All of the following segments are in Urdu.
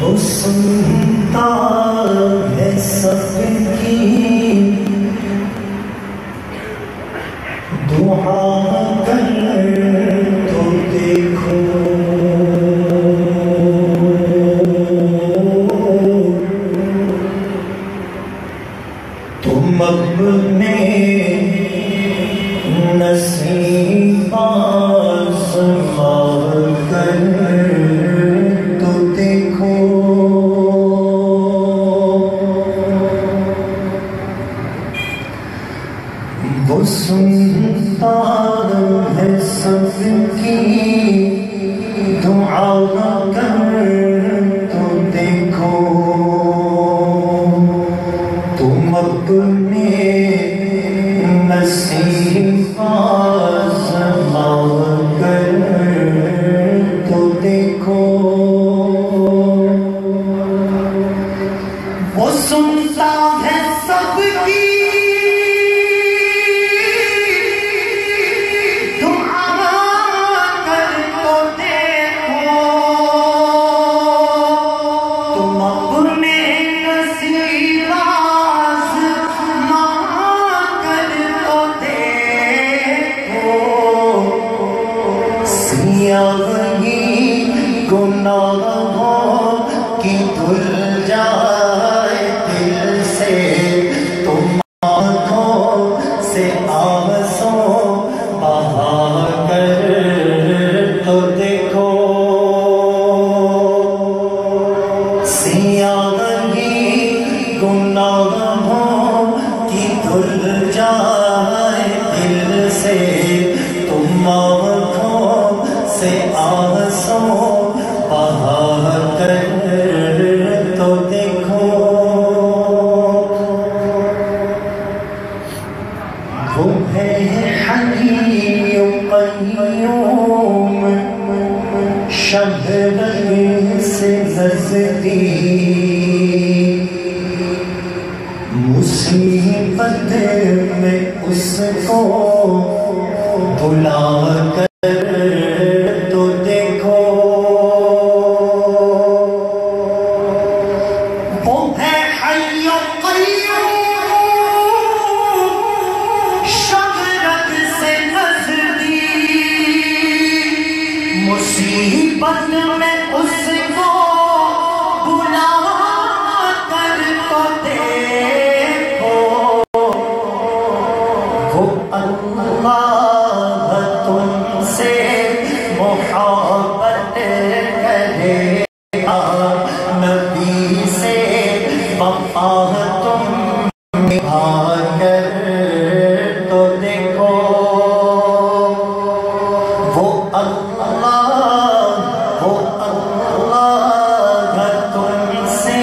وہ سنتا ہے سب کی دعا کر تو دیکھو تم اپنے نصیب آزما کر تو دیکھو وہ سنتا ہے سب کی دعا کر تو دیکھو تم اپنے نصیب آزما کر تو دیکھو وہ سنتا ہے سب کی گناہوں کی دھل جائے دل سے تم آنکھوں سے آنسوں بہا کر تو دیکھو سیاہی گناہوں کی دھل جائے دل سے تم آنکھوں سے آنسوں بہا کر تو دیکھو وہ ہے حی قیوم شبنم سے نزدیک مصیبت میں اس کو بلا کر تو دیکھو مصیبت میں اس کو بلا کر تو دیکھو وہ اللہ تم سے محبت کرے گا نبی سے وفا تم نبھا کر تو دیکھو وہ اللہ تم سے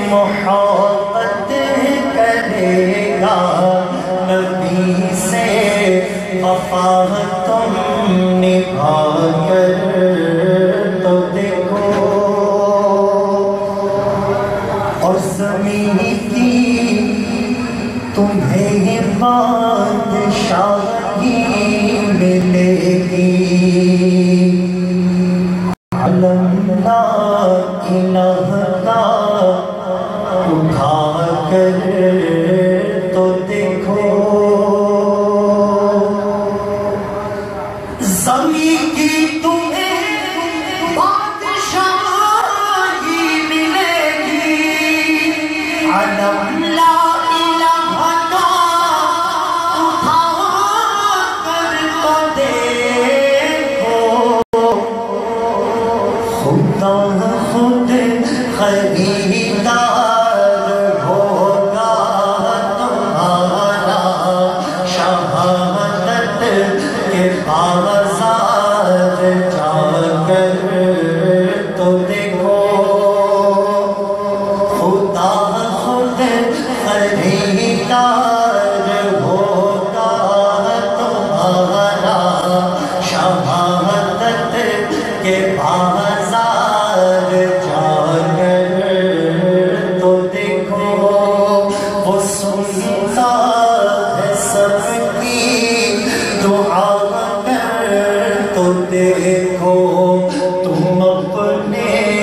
محبت کرے گا نبی سے وفا تم نبھا کر تو دیکھو اور زمین کی تمہیں بادشاہی ملے گی علم لا الہ کا اٹھا کر تو دیکھو زمین کی تمہیں بادشاہی ملے گی علم لا خود خریدار ہوگا تمہارا شہادت کے بازار جا کر تو دیکھو خدا خود خریدار ہوگا تمہارا شہادت کے بازار جا کر تو دیکھو وہ سنتا ہے سب کی دعا کر تو دیکھو تم اپنے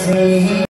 نصیب